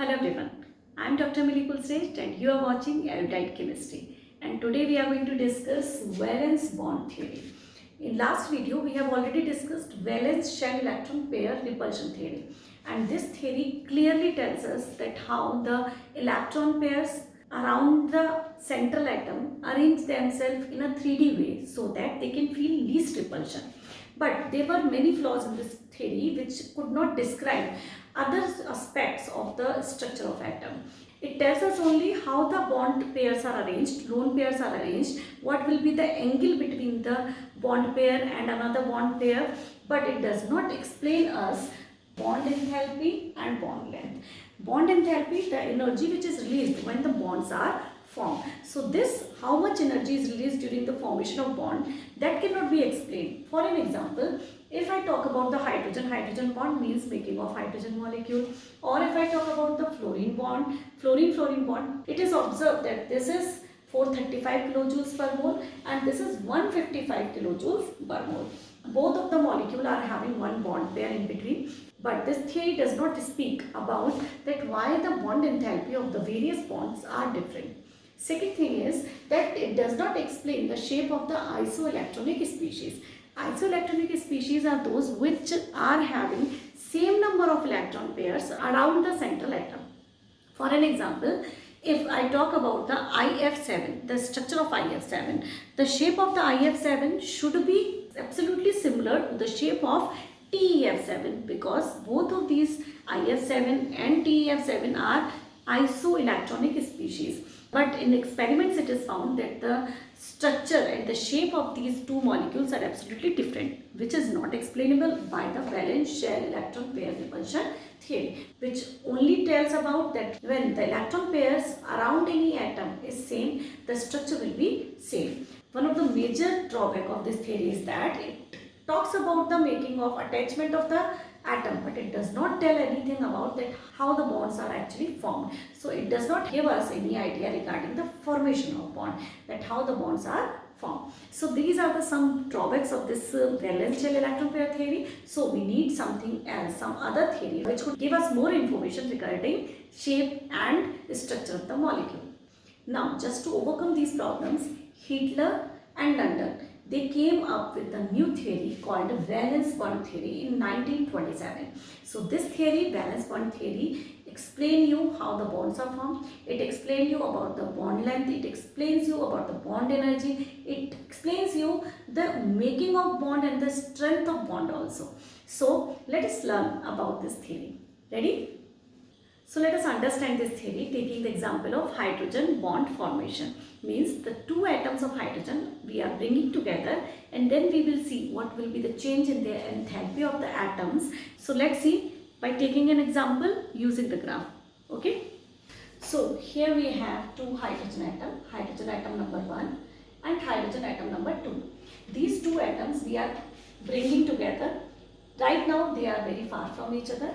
Hello everyone, I am Dr. Millie Kulsrest and you are watching Erudite Chemistry, and today we are going to discuss valence bond theory. In last video we have already discussed valence shell electron pair repulsion theory, and this theory clearly tells us that how the electron pairs around the central atom arrange themselves in a 3D way so that they can feel least repulsion. But there were many flaws in this theory which could not describe other aspects of the structure of atom. It tells us only how the bond pairs are arranged, lone pairs are arranged, what will be the angle between the bond pair and another bond pair, but it does not explain us bond enthalpy and bond length. Bond enthalpy, the energy which is released when the bonds are formed. So this, how much energy is released during the formation of bond, that cannot be explained. For an example, if I talk about the hydrogen bond means making of hydrogen molecule, or if I talk about the fluorine bond, fluorine bond, it is observed that this is 435 kilojoules per mole and this is 155 kilojoules per mole. Both of the molecules are having one bond pair in between, but this theory does not speak about that why the bond enthalpy of the various bonds are different. Second thing is that it does not explain the shape of the isoelectronic species. Isoelectronic species are those which are having same number of electron pairs around the central atom. For an example, if I talk about the IF7, the structure of IF7, the shape of the IF7 should be absolutely similar to the shape of TeF7, because both of these IF7 and TeF7 are isoelectronic species. But in experiments it is found that the structure and the shape of these two molecules are absolutely different, which is not explainable by the valence shell electron pair repulsion theory, which only tells about that when the electron pairs around any atom is same, the structure will be same. One of the major drawback of this theory is that it talks about the making of attachment of the atom, but it does not tell anything about that how the bonds are actually formed. So it does not give us any idea regarding the formation of bond, that how the bonds are formed. So these are the some drawbacks of this valence shell electron pair theory. So we need something else, some other theory which could give us more information regarding shape and structure of the molecule. Now, just to overcome these problems, Hitler and London, they came up with a new theory called valence bond theory in 1927. So this theory, valence bond theory, explain you how the bonds are formed. It explains you about the bond length. It explains you about the bond energy. It explains you the making of bond and the strength of bond also. So let us learn about this theory. Ready? So let us understand this theory taking the example of hydrogen bond formation. Means the two atoms of hydrogen we are bringing together, and then we will see what will be the change in the enthalpy of the atoms. So let's see by taking an example using the graph. Okay. So here we have two hydrogen atom number 1 and hydrogen atom number 2. These two atoms we are bringing together. Right now they are very far from each other,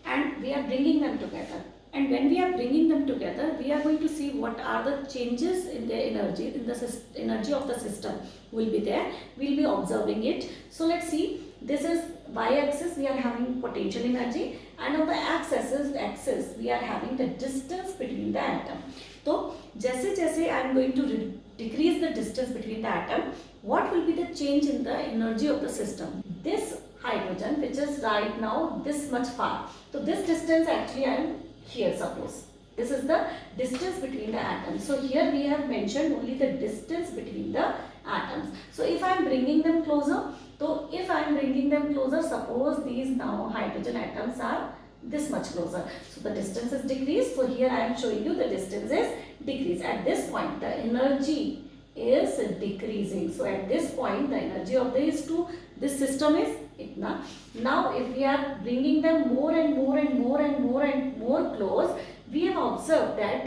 and we are bringing them together. And when we are bringing them together, we are going to see what are the changes in their energy, in the energy of the system will be there. We will be observing it. So let's see, this is y-axis, we are having potential energy, and on the x-axis we are having the distance between the atom. So जैसे जैसे I am going to decrease the distance between the atom, what will be the change in the energy of the system? This hydrogen, which is right now this much far, so this distance actually I am here, suppose this is the distance between the atoms. So here we have mentioned only the distance between the atoms. So if I am bringing them closer, suppose these now hydrogen atoms are this much closer, so the distance is decreased. So here I am showing you the distance is decreased. At this point the energy is decreasing. So at this point the energy of these two, this system is itna. Now if we are bringing them more and more close, we have observed that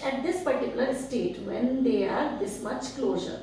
at this particular state when they are this much closer,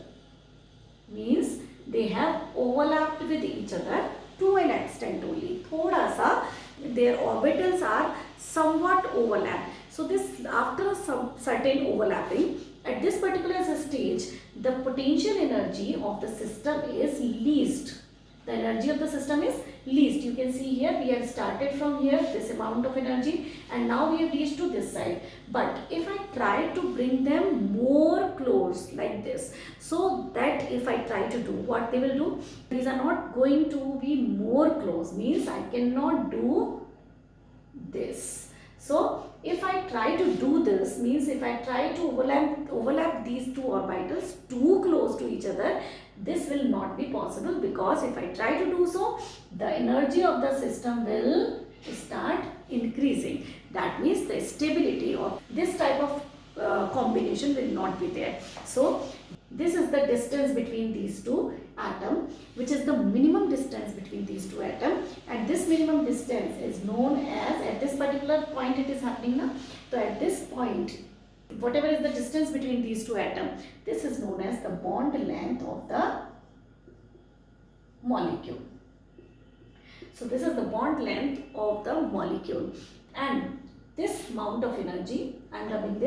means they have overlapped with each other to an extent only. Thoda sa their orbitals are somewhat overlapped. So this, after some certain overlapping, at this particular stage the potential energy of the system is least. The energy of the system is least. You can see here we have started from here, this amount of energy, and now we have reached to this side. But if I try to bring them more close like this, so that if I try to do, what they will do, these are not going to be more close, means I cannot do this. So if I try to do this, means if I try to overlap these two orbitals too close to each other, this will not be possible, because if I try to do so, the energy of the system will start increasing. That means the stability of this type of combination will not be there. So this is the distance between these two atoms, which is the minimum distance between these two atoms, and this minimum distance is known as, at this particular point it is happening now, so at this point, whatever is the distance between these two atoms, this is known as the bond length of the molecule. So this is the bond length of the molecule, and this amount of energy, I am rubbing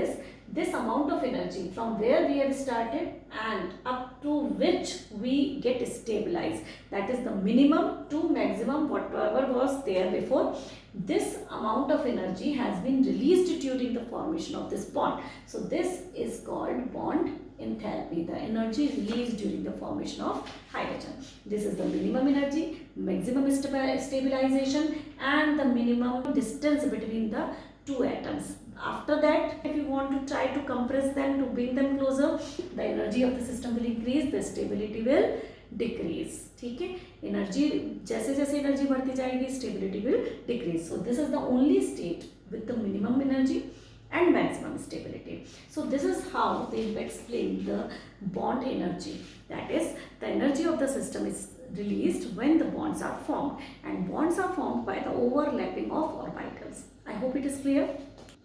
this amount of energy from where we have started and up to which we get stabilized, that is the minimum to maximum, whatever was there before, this amount of energy has been released during the formation of this bond. So this is called bond enthalpy, the energy released during the formation of hydrogen. This is the minimum energy, maximum stabilization, and the minimum distance between the two atoms. After that, if you want to try to compress them, to bring them closer, the energy of the system will increase, the stability will decrease. ठीक है, energy जैसे जैसे energy बढ़ती जाएगी, stability will decrease. So this is the only state with the minimum energy and maximum stability. So this is how they explain the bond energy. That is, the energy of the system is released when the bonds are formed, and bonds are formed by the overlapping of orbitals. I hope it is clear.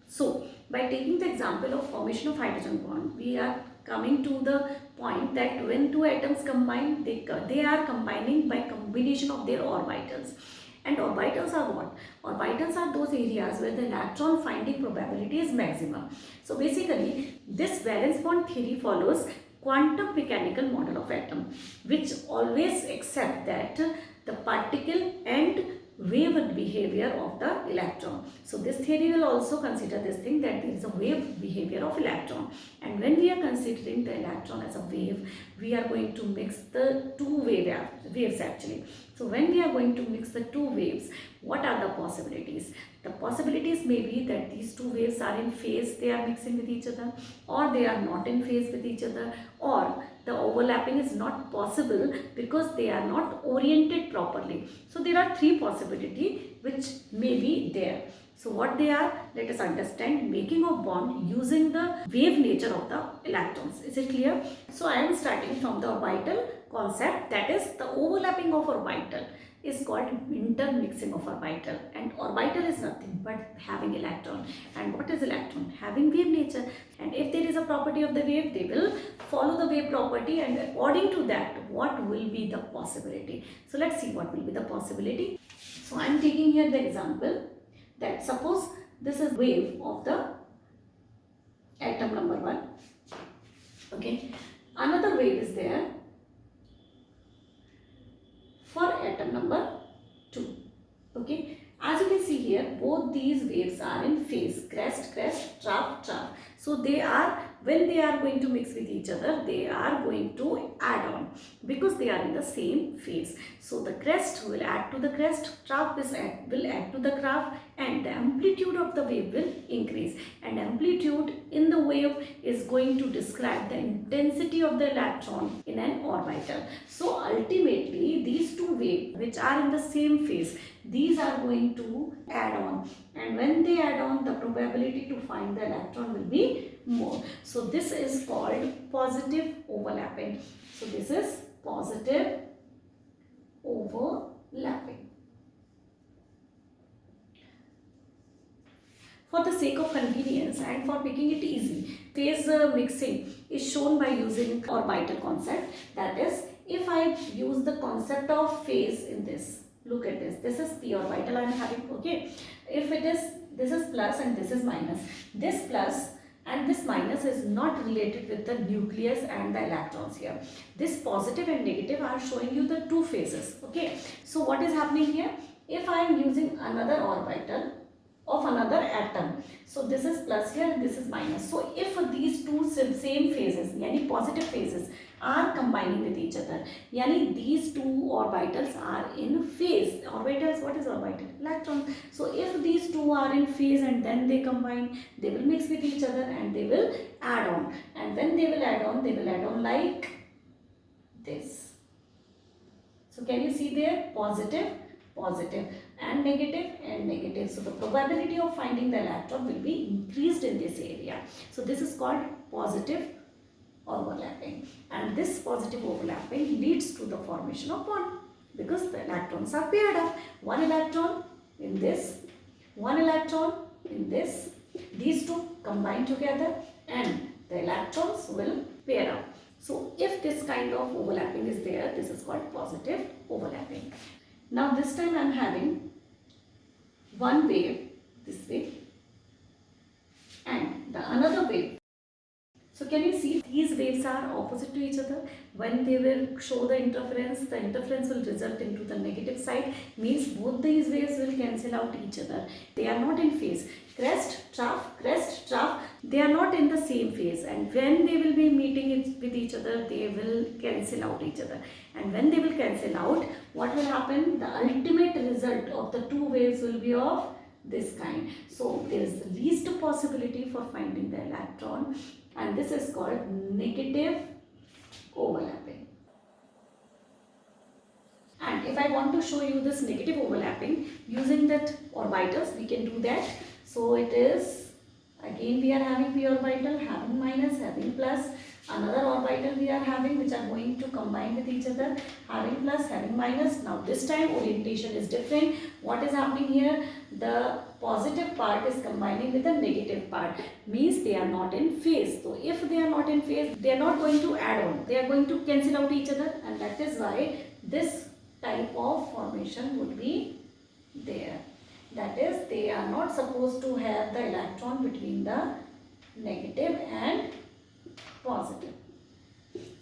So by taking the example of formation of hydrogen bond, we are coming to the point that when two atoms combine, they are combining by combination of their orbitals. And orbitals are what? Orbitals are those areas where the electron finding probability is maximum. So basically, this valence bond theory follows quantum mechanical model of atom, which always accept that the particle and wave behavior of the electron. So this theory will also consider this thing, that there is a wave behavior of electron, and when we are considering the electron as a wave, we are going to mix the two waves actually. So when we are going to mix the two waves, what are the possibilities? The possibilities may be that these two waves are in phase, they are mixing with each other, or they are not in phase with each other, or the overlapping is not possible because they are not oriented properly. So there are three possibilities which may be there. So what they are, let us understand. Making of bond using the wave nature of the electrons. Is it clear? So I am starting from the orbital concept, that is the overlapping of orbital is called intermixing of orbital, and orbital is nothing but having electron. And what is electron? Having wave nature, and if there is a property of the wave, they will follow the wave property, and according to that, what will be the possibility? So let's see what will be the possibility. So I am taking here the example that suppose this is wave of the atom number 1. Okay, another wave is there for atom number 2. Okay, as you can see here, both these waves are in phase, crest, crest, trough, trough. So they are, when they are going to mix with each other, they are going to add on because they are in the same phase. So the crest will add to the crest, trough will add to the trough, and the amplitude of the wave will increase. And amplitude in the wave is going to describe the intensity of the electron in an orbital. So ultimately, these two waves which are in the same phase, these are going to add on, and when they add on, the probability to find the electron will be more. So this is called positive overlapping. So this is positive overlapping. For the sake of convenience and for making it easy, phase mixing is shown by using orbital concept. That is, if I use the concept of phase in this, look at this. This is p orbital I am having. Okay, if it is, this is plus and this is minus. This plus and this minus is not related with the nucleus and the electrons here. This positive and negative are showing you the two phases. Okay, so what is happening here? If I am using another orbital of another atom, so this is plus here and this is minus. So if these two same phases, yani positive phases, are combining with each other, yani these two orbitals are in phase. Orbitals, what is orbital? Electron. So if these two are in phase and then they combine, they will mix with each other and they will add on. And when they will add on like this. So can you see there? Positive, positive, and negative. So the probability of finding the electron will be increased in this area. So this is called positive overlapping, and this positive overlapping leads to the formation of bond because the electrons are paired up. One electron in this, one electron in this. These two combine together and the electrons will pair up. So if this kind of overlapping is there, this is called positive overlapping. Now this time I am having one wave this way and the another wave. So can you see these waves are opposite to each other? When they will show the interference will result into the negative side, means both these waves will cancel out each other. They are not in phase. Crest, trough, they are not in the same phase, and when they will be meeting with each other, they will cancel out each other. And when they will cancel out, what will happen? The ultimate result of the two waves will be of this kind. So there is the least possibility for finding the electron, and this is called negative overlapping. And if I want to show you this negative overlapping using that orbitals, we can do that. So it is, again we are having p orbital, having minus, having plus, another orbital we are having which are going to combine with each other, having plus, having minus. Now this time orientation is different. What is happening here? The positive part is combining with the negative part, means they are not in phase. So if they are not in phase, they are not going to add on, they are going to cancel out each other, and that is why this type of formation would be there. That is, they are not supposed to have the electron between the negative and positive.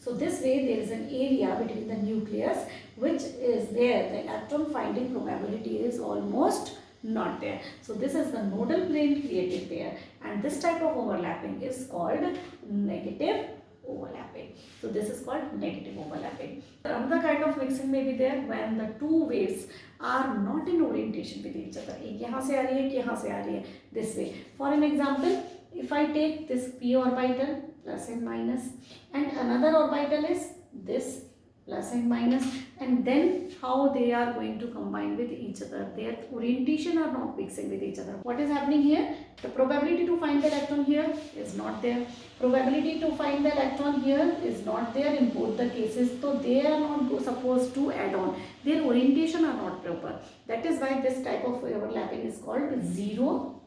So this way there is an area between the nucleus which is there. The electron finding probability is almost not there. So this is the nodal plane created there, and this type of overlapping is called negative overlapping. So this is called negative overlapping. Another kind of mixing may be there when the two waves are not in orientation with each other. एक यहाँ से आ रही है, एक यहाँ से आ रही है, this way. For an example, if I take this p orbital plus and minus, and another orbital is this plus and minus, and then how they are going to combine with each other. Their orientation are not mixing with each other. What is happening here? The probability to find the electron here is not there. Probability to find the electron here is not there in both the cases. So they are not supposed to add on. Their orientation are not proper. That is why this type of overlapping is called zero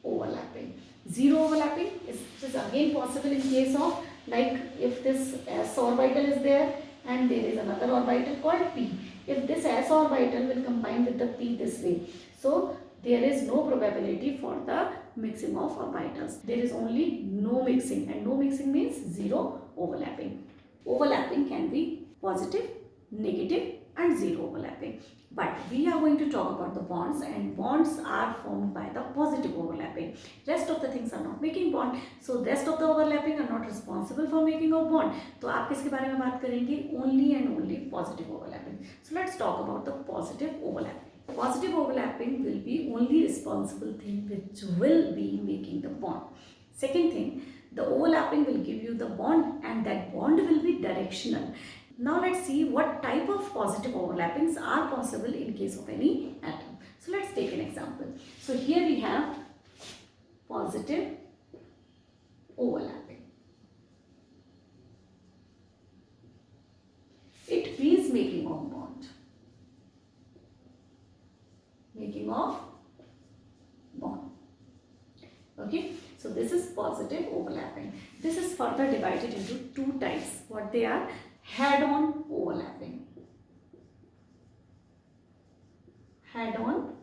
overlapping. Zero overlapping is again possible in case of, like, if this s orbital is there and there is another orbital called p. If this s orbital will combine with the p this way, so there is no probability for the mixing of orbitals. There is only no mixing, and no mixing means zero overlapping. Overlapping can be positive, negative, and zero overlapping. But we are going to talk about the bonds, and bonds are formed by the positive overlapping. Rest of the things are not making bond, so rest of the overlapping are not responsible for making a bond. तो आप किसके बारे में बात करेंगे? Only and only positive overlapping. So let's talk about the positive overlapping. Positive overlapping will be only responsible thing which will be making the bond. Second thing, the overlapping will give you the bond, and that bond will be directional. Now let's see what type of positive overlappings are possible in case of any atom. So let's take an example. So here we have positive overlapping. It means making of bond. Making of bond. Okay, so this is positive overlapping. This is further divided into two types. What they are? Head-on overlapping. Head-on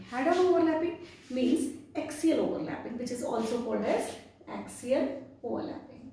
Head-on overlapping means axial overlapping, which is also called as axial overlapping.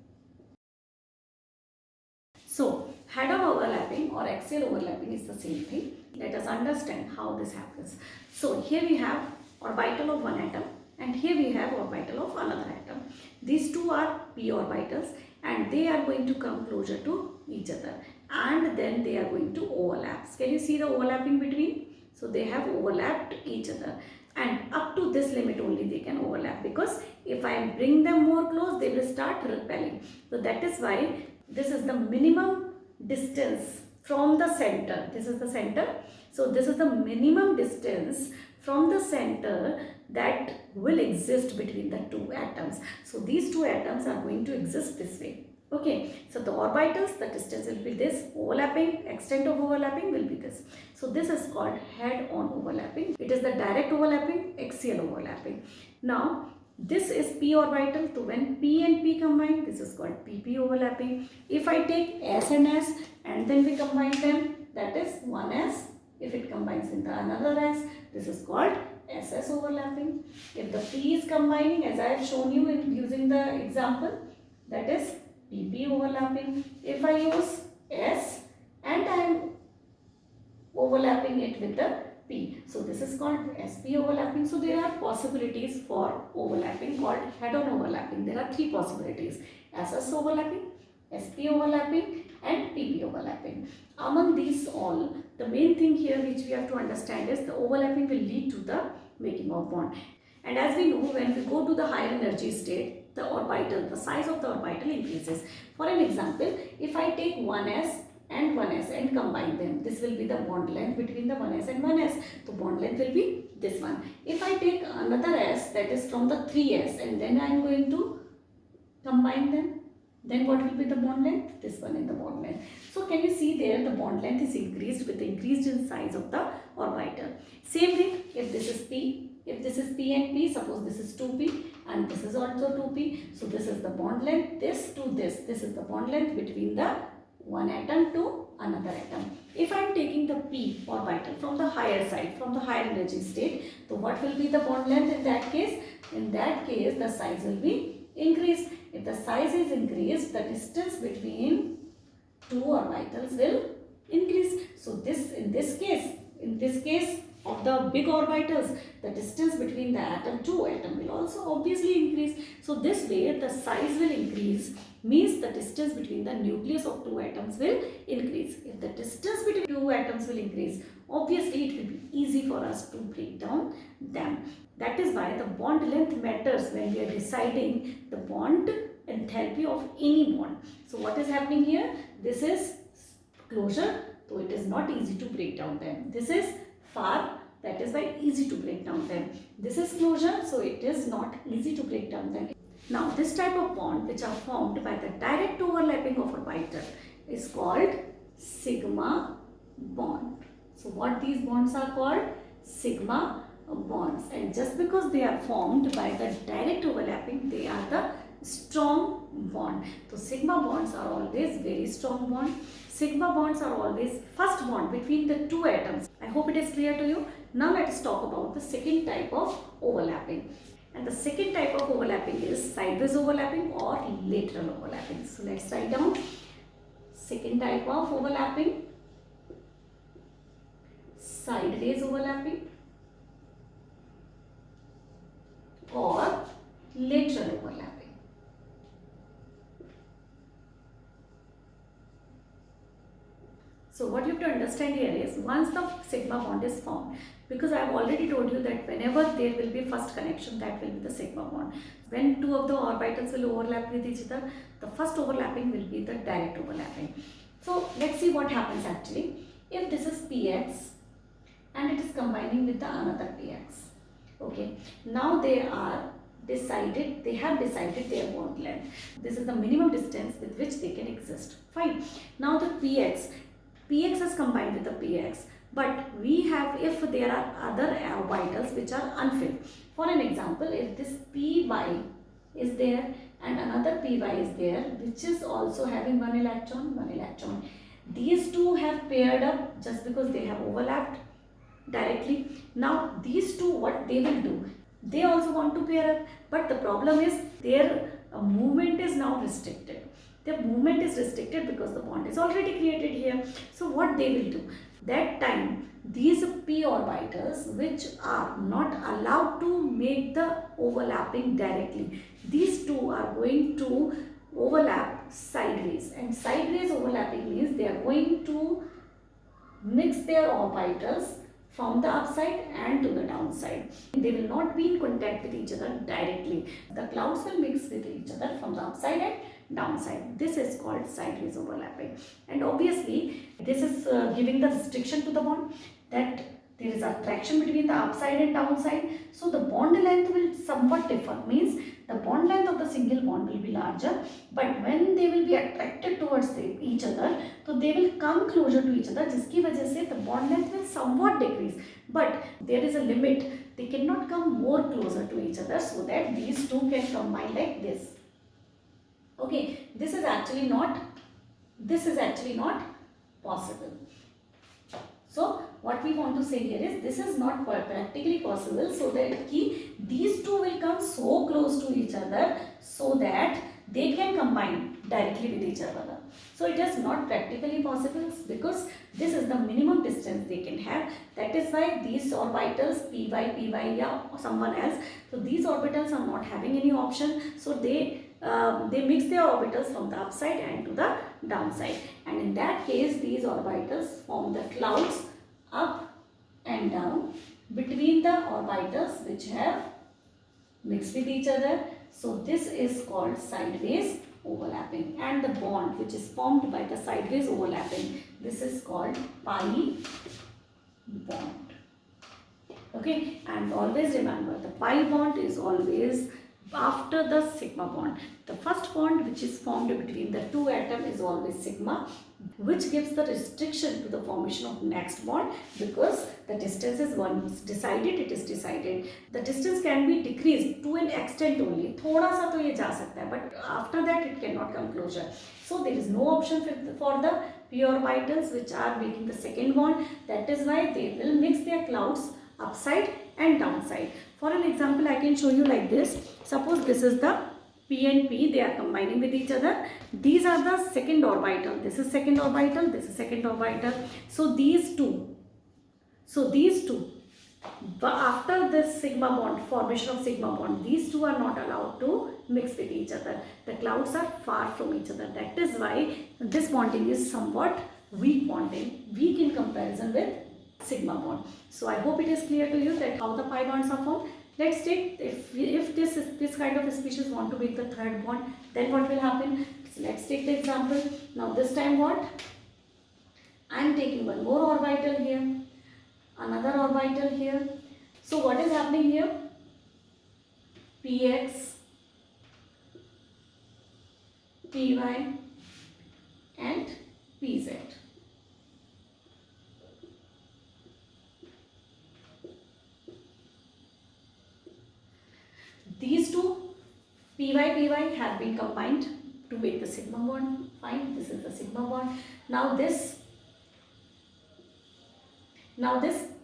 So, head-on overlapping or axial overlapping is the same thing. Let us understand how this happens. So, here we have orbital of one atom and here we have orbital of another atom. These two are p orbitals and they are going to come closer to each other and then they are going to overlap. Can you see the overlapping between? So, they have overlapped each other and up to this limit only they can overlap, because if I bring them more close they will start repelling. So, that is why this is the minimum distance from the center. This is the center. So, this is the minimum distance from the center that will exist between the two atoms. So, these two atoms are going to exist this way. Okay, so the orbitals, the distance will be this, overlapping, extent of overlapping will be this. So, this is called head-on overlapping. It is the direct overlapping, axial overlapping. Now, this is p orbital, so when p and p combine, this is called pp overlapping. If I take s and s and then we combine them, that is 1s. If it combines with another s, this is called ss overlapping. If the p is combining, as I have shown you in using the example, that is pp overlapping. If I use s and I am overlapping it with the p, so this is called sp overlapping. So there are possibilities for overlapping called head-on overlapping. There are three possibilities: ss overlapping, sp overlapping and pp overlapping. Among these all, the main thing here which we have to understand is the overlapping will lead to the making of bond. And as we know, when we go to the higher energy state, the orbital, the size of the orbital increases. For an example, if I take 1s and 1s and combine them, this will be the bond length between the 1s and 1s. So, bond length will be this one. If I take another s, that is from the 3s, and then I am going to combine them, then what will be the bond length? This one is the bond length. So, can you see there the bond length is increased with the increased in size of the orbital. Same thing if this is p. If this is p and p, suppose this is 2p and this is also 2p. So, this is the bond length, this to this. This is the bond length between the one atom to another atom. If I am taking the p orbital from the higher side, from the higher energy state, so what will be the bond length in that case? In that case, the size will be increased. If the size is increased, the distance between two orbitals will increase. So, in this case of the big orbitals, the distance between the atom to atom will also obviously increase. So, this way the size will increase, means the distance between the nucleus of two atoms will increase. If the distance between two atoms will increase, obviously it will be easy for us to break down them. That is why the bond length matters when we are deciding the bond enthalpy of any bond. So, what is happening here? This is closure, so it is not easy to break down them. This is far, that is why easy to break down them. This is closure, so it is not easy to break down them. Now, this type of bond which are formed by the direct overlapping of orbital is called sigma bond. So, what these bonds are called? Sigma bonds. And just because they are formed by the direct overlapping, they are the strong bond. So, sigma bonds are always very strong bond. Sigma bonds are always first bond between the two atoms. I hope it is clear to you. Now, let us talk about the second type of overlapping. And the second type of overlapping is sideways overlapping or lateral overlapping. So, let's write down second type of overlapping, sideways overlapping or lateral overlapping. So, what you have to understand here is, once the sigma bond is formed, because I have already told you that whenever there will be first connection, that will be the sigma bond. When two of the orbitals will overlap with each other, the first overlapping will be the direct overlapping. So, let's see what happens actually. If this is px and it is combining with the another px, okay, now they have decided their bond length. This is the minimum distance with which they can exist. Fine. Now the px is combined with the px, but we have, if there are other orbitals which are unfilled. For an example, if this py is there and another py is there which is also having one electron, these two have paired up just because they have overlapped directly. Now these two, what they will do? They also want to pair up, but the problem is their movement is now restricted. Their movement is restricted because the bond is already created here. So what they will do? That time these p orbitals which are not allowed to make the overlapping directly, these two are going to overlap sideways, and sideways overlapping means they are going to mix their orbitals from the upside and to the downside. They will not be in contact with each other directly. The clouds will mix with each other from the upside and downside. This is called sideways overlapping. And obviously this is giving the restriction to the bond, that there is attraction between the upside and downside. So the bond length will somewhat differ, means the bond length of the single bond will be larger, but when they will be attracted towards each other, so they will come closer to each other, जिसकी वजह से the bond length will somewhat decrease, but there is a limit. They cannot come more closer to each other so that these two can combine like this. Okay, this is actually not possible. So what we want to say here is this is not practically possible, so that these two will come so close to each other so that they can combine directly with each other. So it is not practically possible because this is the minimum distance they can have. That is why these orbitals py, or someone else, so these orbitals are not having any option. So they mix their orbitals from the upside and to the downside, and in that case these orbitals form the clouds up and down between the orbitals which have mixed with each other. So this is called sideways overlapping, and the bond which is formed by the sideways overlapping, this is called pi bond. Okay, and always remember the pi bond is always after the sigma bond. The first bond which is formed between the two atoms is always sigma, which gives the restriction to the formation of next bond, because the distance is once decided, it is decided. The distance can be decreased to an extent only. थोड़ा सा तो ये जा सकता है, but after that it cannot come closer. So there is no option for the p orbitals which are making the second bond. That is why they will mix their clouds upside and downside. For an example, I can show you like this. Suppose this is the p and p, they are combining with each other. These are the second orbital. This is second orbital, this is second orbital. So these two, but after this sigma bond, formation of sigma bond, these two are not allowed to mix with each other. The clouds are far from each other. That is why this bonding is somewhat weak bonding, weak in comparison with sigma bond. So I hope it is clear to you that how the pi bonds are formed. Let's take, if this kind of species want to make the third bond, then what will happen? So let's take the example. Now this time what? I am taking one more orbital here, another orbital here. So what is happening here? Px, Py and Pz. These two Py have been combined to make the sigma bond. Fine, this is the sigma bond. Now this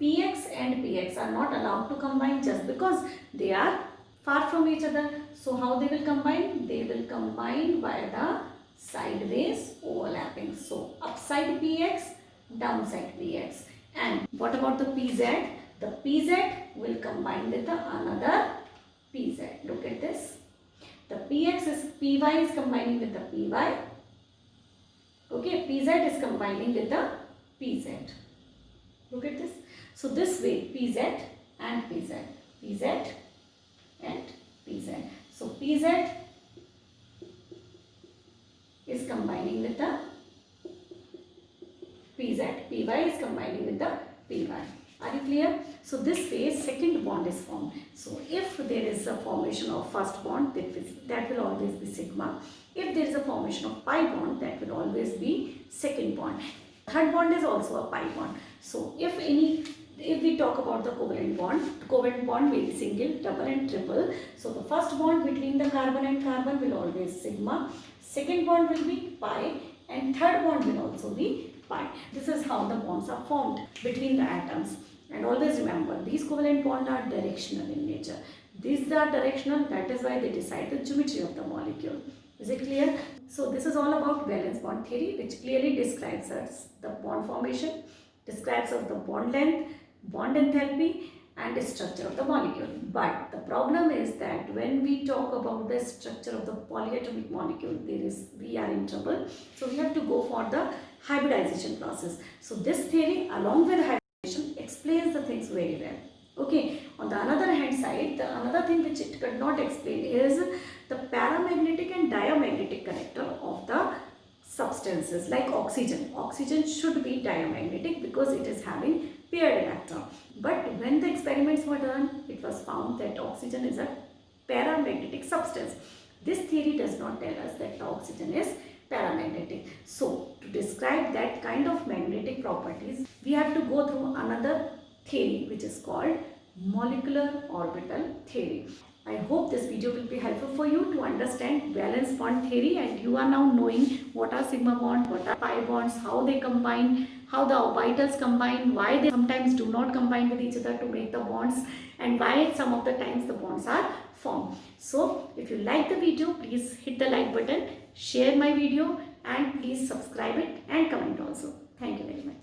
Px and Px are not allowed to combine just because they are far from each other. So how they will combine? They will combine by the sideways overlapping. So upside Px, downside Px. And what about the Pz? The Pz will combine with the another Pz. Look at this. The Py is combining with the Py. Okay, Pz is combining with the Pz. Look at this. So this way, Pz and Pz. Pz and Pz. So Pz is combining with the Pz. Py is combining with the Py. Are you clear? So this way second bond is formed. So if there is a formation of first bond, that will always be sigma. If there is a formation of pi bond, that will always be second bond. Third bond is also a pi bond. So if we talk about the covalent bond may be single, double and triple. So the first bond between the carbon and carbon will always sigma. Second bond will be pi, and third bond will also be pi. This is how the bonds are formed between the atoms. And always remember, these covalent bonds are directional in nature. These are directional, that is why they decide the geometry of the molecule. Is it clear? So this is all about valence bond theory, which clearly describes us the bond formation, describes us the bond length, bond enthalpy, and the structure of the molecule. But the problem is that when we talk about the structure of the polyatomic molecule, we are in trouble. So we have to go for the hybridization process. So this theory along with hybridization explains the things very well. Okay, on the another hand side, the another thing which it could not explain is the paramagnetic and diamagnetic character of the substances like oxygen. Oxygen should be diamagnetic because it is having paired electron. But when the experiments were done, it was found that oxygen is a paramagnetic substance. This theory does not tell us that the oxygen is paramagnetic. So to describe that kind of magnetic properties, we have to go through another theory which is called molecular orbital theory. I hope this video will be helpful for you to understand valence bond theory, and you are now knowing what are sigma bonds, what are pi bonds, how they combine, how the orbitals combine, why they sometimes do not combine with each other to make the bonds, and why some of the times the bonds are formed. So if you like the video, please hit the like button, share my video, and please subscribe it and comment also. Thank you very much.